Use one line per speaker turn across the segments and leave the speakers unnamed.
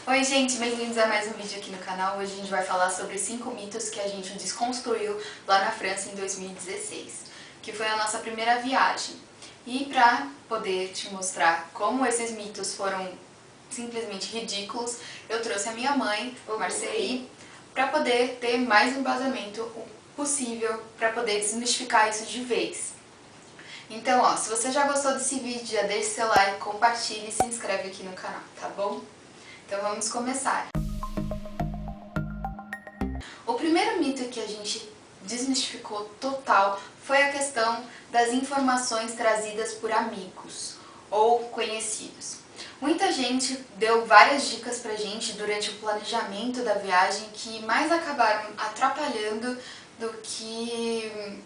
Oi gente, bem-vindos a mais um vídeo aqui no canal. Hoje a gente vai falar sobre 5 mitos que a gente desconstruiu lá na França em 2016, que foi a nossa primeira viagem. E para poder te mostrar como esses mitos foram simplesmente ridículos, eu trouxe a minha mãe, Marceli, para poder ter mais embasamento possível para poder desmistificar isso de vez. Então, ó, se você já gostou desse vídeo, já deixa seu like, compartilha e se inscreve aqui no canal, tá bom? Então vamos começar. O primeiro mito que a gente desmistificou total foi a questão das informações trazidas por amigos ou conhecidos. Muita gente deu várias dicas pra gente durante o planejamento da viagem que mais acabaram atrapalhando do que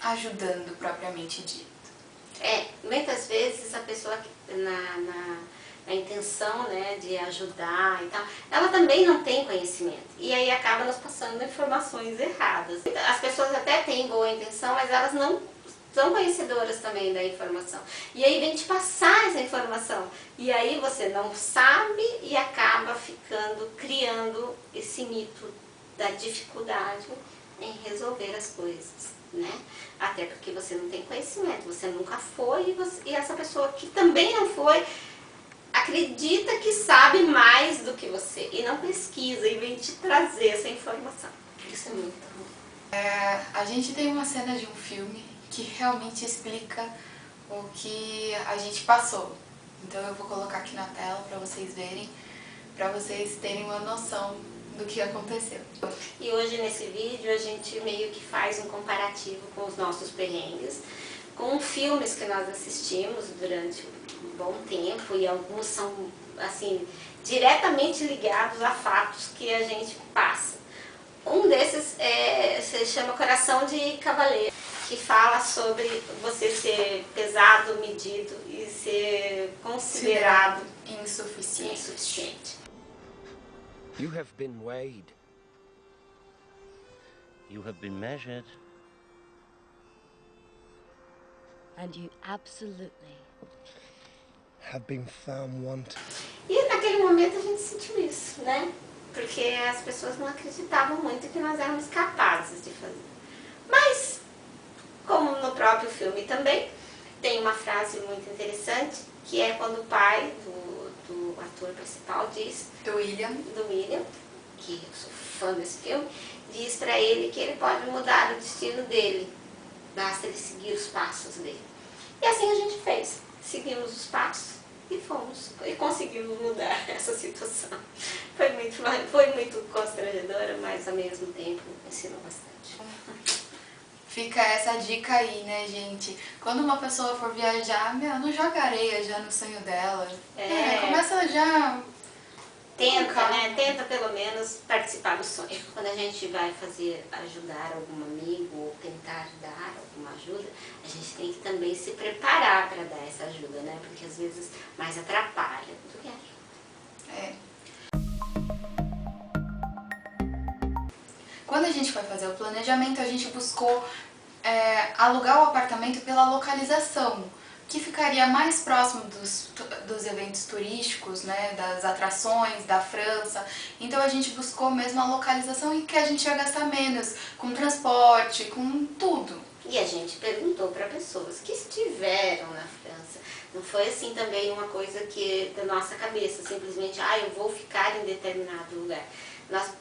ajudando propriamente dito.
Muitas vezes a pessoa na intenção, né, de ajudar e tal, ela também não tem conhecimento. E aí acaba nos passando informações erradas. As pessoas até têm boa intenção, mas elas não são conhecedoras também da informação. E aí vem te passar essa informação. E aí você não sabe e acaba criando esse mito da dificuldade em resolver as coisas, né? Até porque você não tem conhecimento, você nunca foi e essa pessoa que também não foi acredita que sabe mais do que você e não pesquisa e vem te trazer essa informação. Isso é muito ruim.
A gente tem uma cena de um filme que realmente explica o que a gente passou. Então eu vou colocar aqui na tela para vocês verem, para vocês terem uma noção do que aconteceu.
E hoje nesse vídeo a gente meio que faz um comparativo com os nossos perrengues, com filmes que nós assistimos durante um bom tempo e alguns são assim diretamente ligados a fatos que a gente passa. Um desses se chama Coração de Cavaleiro, que fala sobre você ser pesado, medido e ser considerado insuficiente.
You have been weighed. You have been measured.
And you absolutely
have been found wanting.
E naquele momento a gente sentiu isso, né? Porque as pessoas não acreditavam muito que nós éramos capazes de fazer. Mas, como no próprio filme também, tem uma frase muito interessante, que é quando o pai do ator principal diz... Do William, que eu sou fã desse filme, diz pra ele que ele pode mudar o destino dele. Basta ele seguir os passos dele. E assim a gente fez. Seguimos os passos e fomos. E conseguimos mudar essa situação. Foi muito constrangedora, mas ao mesmo tempo ensinou bastante.
Fica essa dica aí, né, gente? Quando uma pessoa for viajar, não joga areia já no sonho dela. Começa já...
Tenta, né? Tenta pelo menos participar do sonho. Quando a gente vai ajudar algum amigo ou tentar dar alguma ajuda, a gente tem que também se preparar para dar essa ajuda, né? Porque às vezes mais atrapalha do que ajuda.
Quando a gente foi fazer o planejamento, a gente buscou alugar o apartamento pela localização, que ficaria mais próximo dos eventos turísticos, né, das atrações da França. Então a gente buscou mesmo a localização em que a gente ia gastar menos, com transporte, com tudo.
E a gente perguntou para pessoas que estiveram na França. Não foi assim também uma coisa que da nossa cabeça, simplesmente, eu vou ficar em determinado lugar. Nós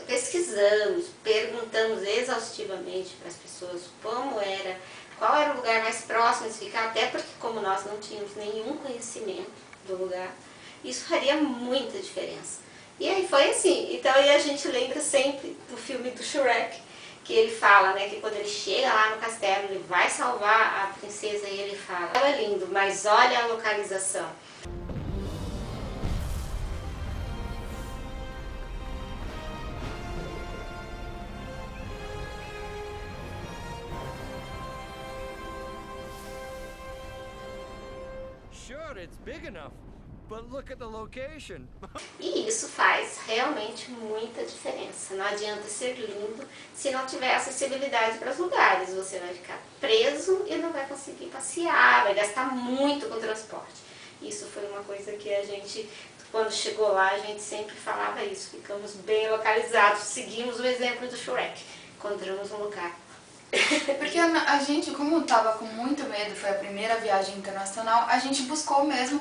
pesquisamos, perguntamos exaustivamente para as pessoas qual era o lugar mais próximo de ficar, até porque como nós não tínhamos nenhum conhecimento do lugar, isso faria muita diferença. E aí foi assim, então aí a gente lembra sempre do filme do Shrek, que ele fala, né, que quando ele chega lá no castelo, ele vai salvar a princesa e ele fala, é lindo, mas olha a localização.
Sure, it's big enough, but look at the location.
E isso faz realmente muita diferença. Não adianta ser lindo se não tiver acessibilidade para os lugares. Você vai ficar preso e não vai conseguir passear, vai gastar muito com transporte. Isso foi uma coisa que a gente quando chegou lá, a gente sempre falava isso, ficamos bem localizados, seguimos o exemplo do Shrek, encontramos um lugar.
Porque a gente, como estava com muito medo, foi a primeira viagem internacional, a gente buscou mesmo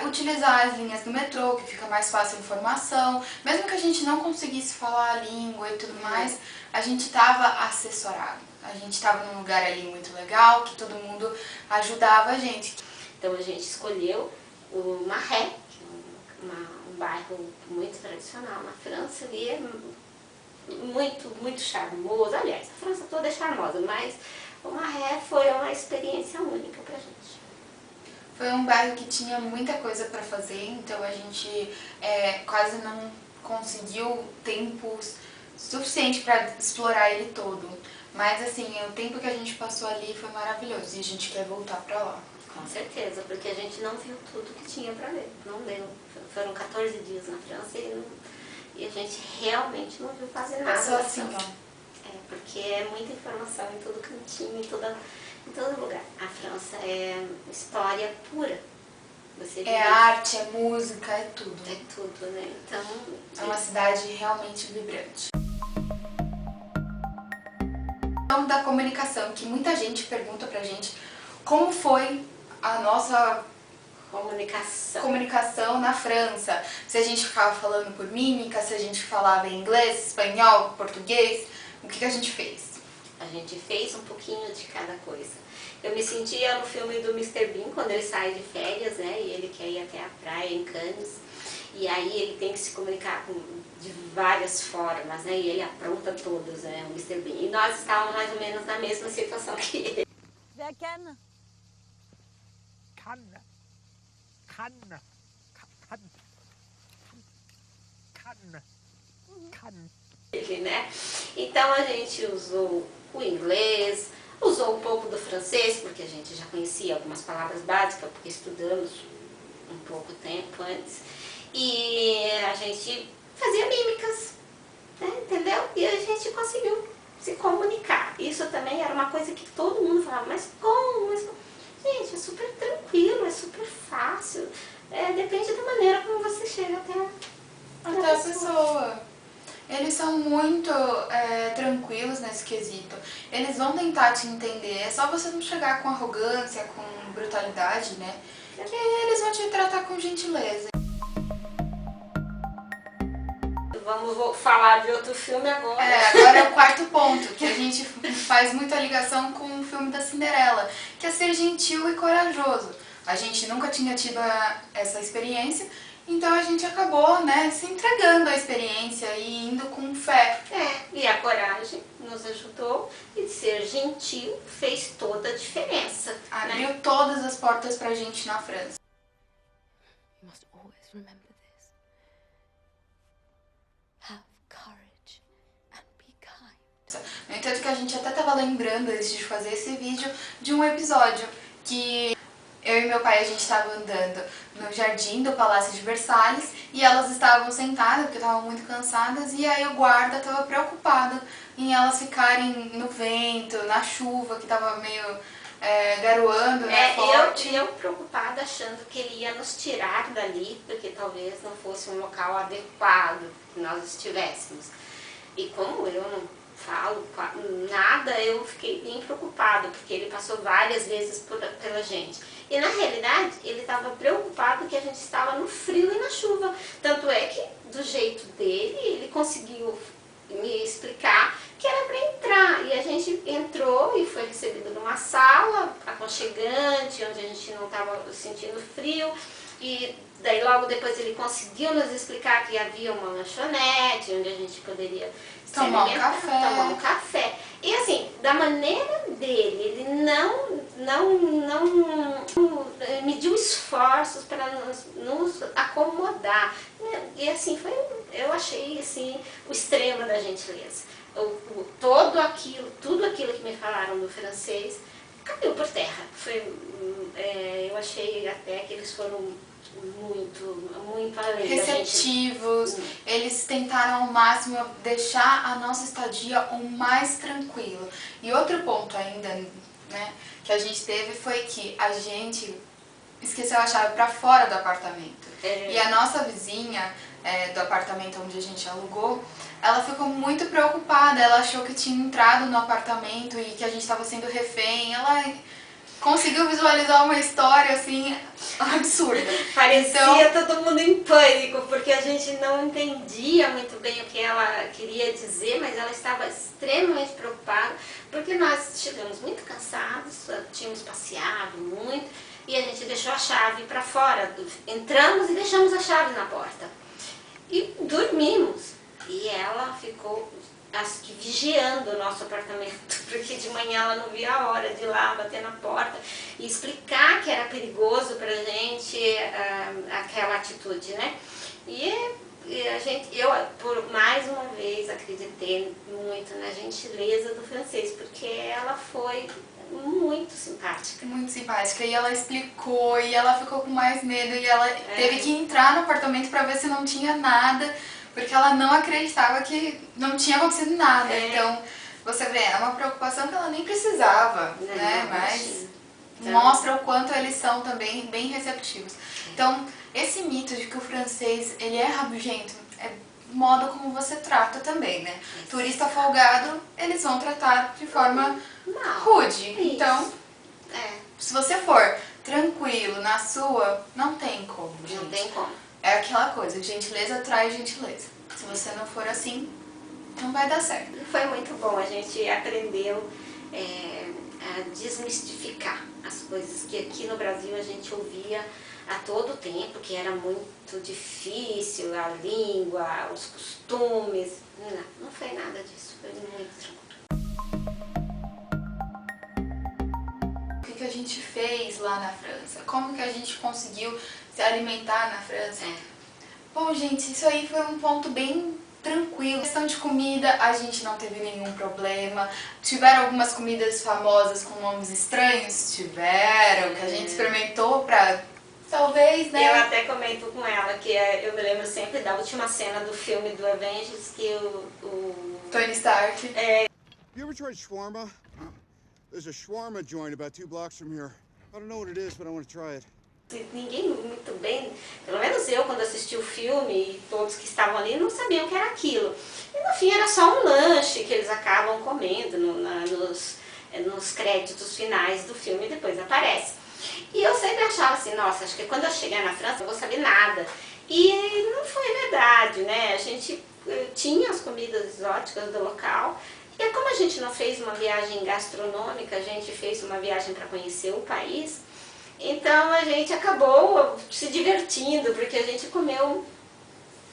utilizar as linhas do metrô, que fica mais fácil a informação. Mesmo que a gente não conseguisse falar a língua e tudo mais, a gente estava assessorado. A gente estava num lugar ali muito legal, que todo mundo ajudava a gente.
Então a gente escolheu o Marais, que é um bairro muito tradicional na França, ali é muito charmoso. Aliás, a França toda é charmosa, mas o Marais foi uma experiência única pra gente.
Foi um bairro que tinha muita coisa para fazer, então a gente quase não conseguiu tempo suficiente para explorar ele todo. Mas assim, o tempo que a gente passou ali foi maravilhoso e a gente quer voltar para lá.
Com certeza, porque a gente não viu tudo que tinha para ver, não deu. Foram 14 dias na França e a gente realmente não viu quase nada.
Passou assim, ó.
Porque é muita informação em todo cantinho, em todo lugar. A França é história pura. Você
É arte, é música, é tudo.
É tudo, né? Então,
é uma cidade realmente vibrante. Então, da comunicação, que muita gente pergunta pra gente como foi a nossa comunicação na França. Se a gente ficava falando por mímica, se a gente falava em inglês, espanhol, português, o que a gente fez?
A gente fez um pouquinho de cada coisa. Eu me sentia no filme do Mr. Bean, quando ele sai de férias, né, e ele quer ir até a praia em Cannes, e aí ele tem que se comunicar de várias formas, né, e ele apronta todas, né, o Mr. Bean. E nós estávamos mais ou menos na mesma situação que ele.
Wer kann?
Ele, né? Então a gente usou o inglês, usou um pouco do francês, porque a gente já conhecia algumas palavras básicas, porque estudamos um pouco tempo antes, e a gente fazia mímicas, né? Entendeu? E a gente conseguiu se comunicar. Isso também era uma coisa que todo mundo falava, mas como? Gente, é super tranquilo, é super fácil, depende da maneira como você chega até a pessoa.
Eles são muito tranquilos nesse quesito. Eles vão tentar te entender. É só você não chegar com arrogância, com brutalidade, né? Que eles vão te tratar com gentileza.
Vamos falar de outro filme agora.
Agora é o quarto ponto, que a gente faz muita ligação com o filme da Cinderela, que é ser gentil e corajoso. A gente nunca tinha tido essa experiência, então a gente acabou, né, se entregando à experiência e indo com fé.
E a coragem nos ajudou, e ser gentil fez toda a diferença.
Abriu todas as portas pra gente na França.
You must always remember this. Have courage and be kind.
No entanto que a gente até estava lembrando, antes de fazer esse vídeo, de um episódio que eu e meu pai, a gente estava andando no jardim do Palácio de Versalhes e elas estavam sentadas porque estavam muito cansadas, e aí o guarda estava preocupado em elas ficarem no vento, na chuva, que estava meio garoando, né, forte.
Eu preocupada, achando que ele ia nos tirar dali, porque talvez não fosse um local adequado que nós estivéssemos. E como eu não falo nada, eu fiquei bem preocupada, porque ele passou várias vezes pela gente. E na realidade, ele estava preocupado que a gente estava no frio e na chuva. Tanto é que, do jeito dele, ele conseguiu me explicar que era para entrar. E a gente entrou e foi recebido numa sala aconchegante, onde a gente não estava sentindo frio. E daí logo depois ele conseguiu nos explicar que havia uma lanchonete, onde a gente poderia
tomar um
café. E assim, da maneira dele, ele não mediu esforços para nos acomodar. E assim, eu achei assim, o extremo da gentileza. Tudo aquilo que me falaram do francês caiu por terra. Eu achei até que eles foram muito além
receptivos. Eles tentaram ao máximo deixar a nossa estadia o mais tranquila. E outro ponto ainda, né, que a gente teve foi que a gente esqueceu a chave pra fora do apartamento.
É.
E a nossa vizinha do apartamento onde a gente alugou, ela ficou muito preocupada, ela achou que tinha entrado no apartamento e que a gente estava sendo refém. Ela conseguiu visualizar uma história assim absurda.
Parecia todo mundo em pânico, porque a gente não entendia muito bem o que ela queria dizer, mas ela estava extremamente preocupada, porque nós chegamos muito cansados, tínhamos passeado muito, e a gente deixou a chave para fora. Entramos e deixamos a chave na porta. E dormimos. E ela ficou, acho que, vigiando o nosso apartamento, porque de manhã ela não via a hora de ir lá bater na porta e explicar que era perigoso pra gente aquela atitude, né? E eu, por mais uma vez, acreditei muito na gentileza do francês, porque ela foi muito simpática.
Muito simpática. E ela explicou, e ela ficou com mais medo, e ela teve que entrar no apartamento pra ver se não tinha nada, porque ela não acreditava que não tinha acontecido nada. Então, você vê, é uma preocupação que ela nem precisava, né? Mas mostra o quanto eles são também bem receptivos. Então, esse mito de que o francês, ele é rabugento, é o modo como você trata também, né? Turista folgado, eles vão tratar de forma rude. Então, se você for tranquilo na sua, não tem como, gente.
Não tem como.
É aquela coisa, gentileza traz gentileza. Se você não for assim, não vai dar certo.
Foi muito bom, a gente aprendeu a desmistificar as coisas que aqui no Brasil a gente ouvia a todo tempo, que era muito difícil, a língua, os costumes. Não foi nada disso, foi muito tranquilo.
O que a gente fez lá na França? Como que a gente conseguiu se alimentar na França? Bom, gente, isso aí foi um ponto bem tranquilo. A questão de comida, a gente não teve nenhum problema. Tiveram algumas comidas famosas com nomes estranhos? Tiveram, que a gente experimentou pra, talvez, né?
Eu até comento com ela que eu me lembro sempre da última cena do filme do Avengers, que o
Tony Stark.
You ever tried shawarma? There's a shawarma joint about 2 blocks from here. I don't know what it is, but I want to try it.
Ninguém muito bem, pelo menos eu, quando assisti o filme, e todos que estavam ali, não sabiam o que era aquilo. E no fim era só um lanche que eles acabam comendo nos créditos finais do filme e depois aparece. E eu sempre achava assim, nossa, acho que quando eu chegar na França eu vou saber nada. E não foi verdade, né? A gente tinha as comidas exóticas do local. E como a gente não fez uma viagem gastronômica, a gente fez uma viagem para conhecer o país, então a gente acabou se divertindo, porque a gente comeu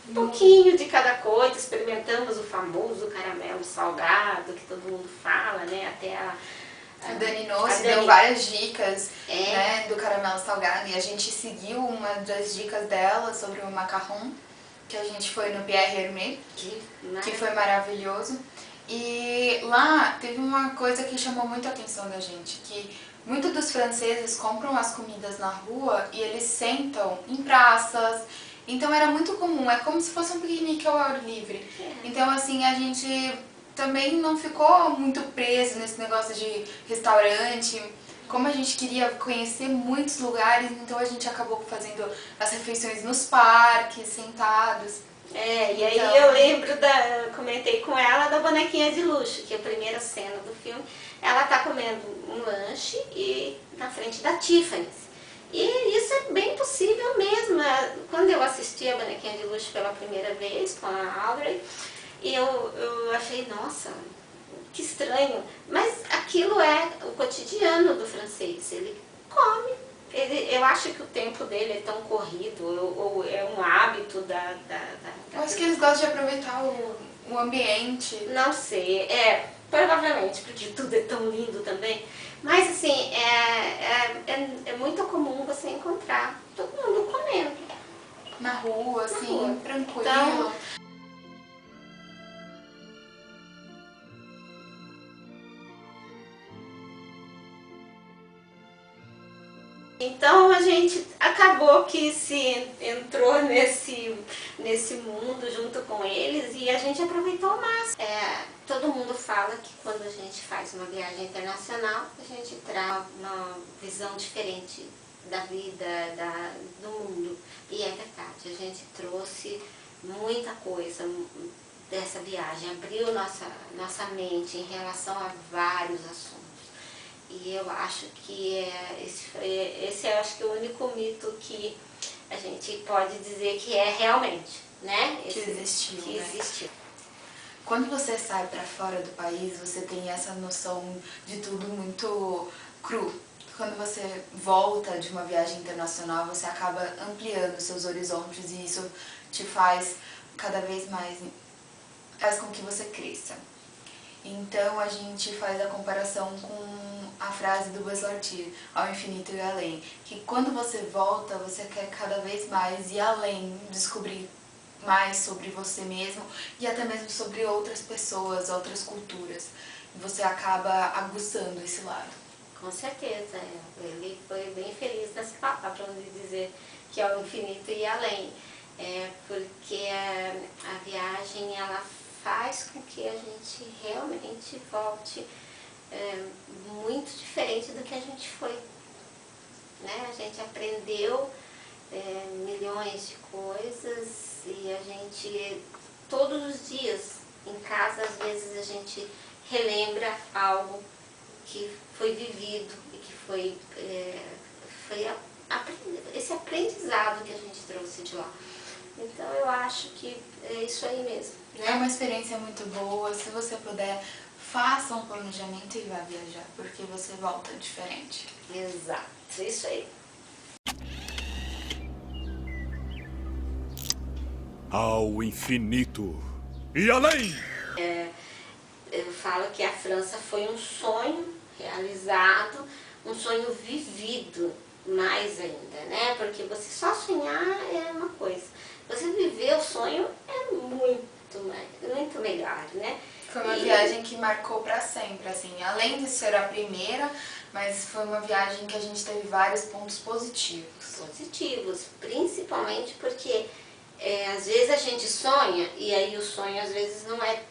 um pouquinho de cada coisa, experimentamos o famoso caramelo salgado, que todo mundo fala, né? Até
A Dani Nossi deu várias dicas né, do caramelo salgado, e a gente seguiu uma das dicas dela sobre o macarrão, que a gente foi no Pierre Hermé, que foi maravilhoso. E lá teve uma coisa que chamou muito a atenção da gente, que muitos dos franceses compram as comidas na rua e eles sentam em praças. Então era muito comum, é como se fosse um piquenique ao ar livre. Então assim, a gente também não ficou muito preso nesse negócio de restaurante. Como a gente queria conhecer muitos lugares, então a gente acabou fazendo as refeições nos parques, sentados.
E aí eu lembro, comentei com ela da bonequinha de luxo, que é a primeira cena do filme, ela tá comendo um lanche e na frente da Tiffany's. E isso é bem possível mesmo. Quando eu assisti a bonequinha de luxo pela primeira vez com a Audrey, eu achei, nossa, que estranho. Mas aquilo é o cotidiano do francês, ele come. Eu acho que o tempo dele é tão corrido, ou é um hábito
Eu acho que eles gostam de aproveitar o ambiente.
Não sei, provavelmente, porque tudo é tão lindo também. Mas assim, é muito comum você encontrar todo mundo comendo.
Na rua, assim, tranquilo.
Então, Então a gente acabou que se entrou nesse mundo junto com eles e a gente aproveitou o máximo. Todo mundo fala que quando a gente faz uma viagem internacional, a gente traz uma visão diferente da vida, do mundo. E é verdade, a gente trouxe muita coisa dessa viagem, abriu nossa mente em relação a vários assuntos. E eu acho que esse é acho que o único mito que a gente pode dizer que é realmente, né?
Que existiu,
que existiu.
Quando você sai para fora do país, você tem essa noção de tudo muito cru. Quando você volta de uma viagem internacional, você acaba ampliando seus horizontes e isso te faz cada vez mais, faz com que você cresça. Então a gente faz a comparação com a frase do Buzz Lightyear, ao infinito e além, que quando você volta, você quer cada vez mais ir além, descobrir mais sobre você mesmo e até mesmo sobre outras pessoas, outras culturas. E você acaba aguçando esse lado.
Com certeza, ele foi bem feliz nessa palavra de dizer que é o infinito e além, porque a viagem ela faz com que a gente realmente volte muito diferente do que a gente foi, né? A gente aprendeu milhões de coisas e a gente, todos os dias, em casa, às vezes a gente relembra algo que foi vivido e que foi esse aprendizado que a gente trouxe de lá. Então eu acho que é isso aí mesmo, né?
É uma experiência muito boa, se você puder, faça um planejamento e vá viajar, porque você volta diferente.
Exato, isso aí.
Ao infinito e além!
Eu falo que a França foi um sonho realizado, um sonho vivido mais ainda, né? Porque você só sonhar é uma coisa, você viver o sonho é muito melhor, né?
Foi uma viagem que marcou pra sempre, assim, além de ser a primeira, mas foi uma viagem que a gente teve vários pontos positivos.
Positivos, principalmente porque às vezes a gente sonha e aí o sonho às vezes não é.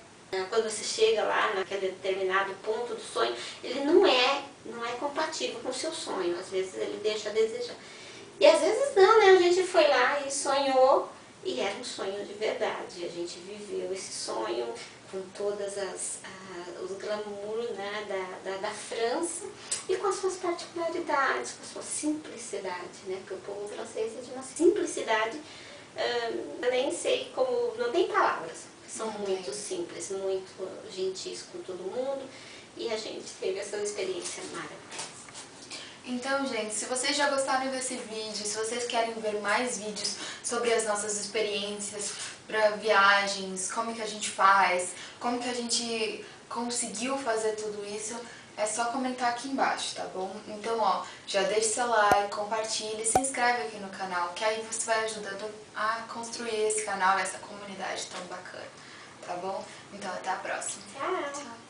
Quando você chega lá naquele determinado ponto do sonho, ele não é compatível com o seu sonho, às vezes ele deixa a desejar. E às vezes não, né? A gente foi lá e sonhou e era um sonho de verdade, a gente viveu esse sonho com todas os glamour, né, da França e com as suas particularidades, com a sua simplicidade, né? Porque o povo francês é de uma simplicidade, eu nem sei como, não tem palavras, são muito simples, muito gentis com todo mundo e a gente teve essa experiência maravilhosa.
Então, gente, se vocês já gostaram desse vídeo, se vocês querem ver mais vídeos sobre as nossas experiências para viagens, como que a gente faz, como que a gente conseguiu fazer tudo isso, é só comentar aqui embaixo, tá bom? Então, ó, já deixa seu like, compartilha, se inscreve aqui no canal, que aí você vai ajudando a construir esse canal, essa comunidade tão bacana, tá bom? Então, até a próxima.
Tchau!
Tchau.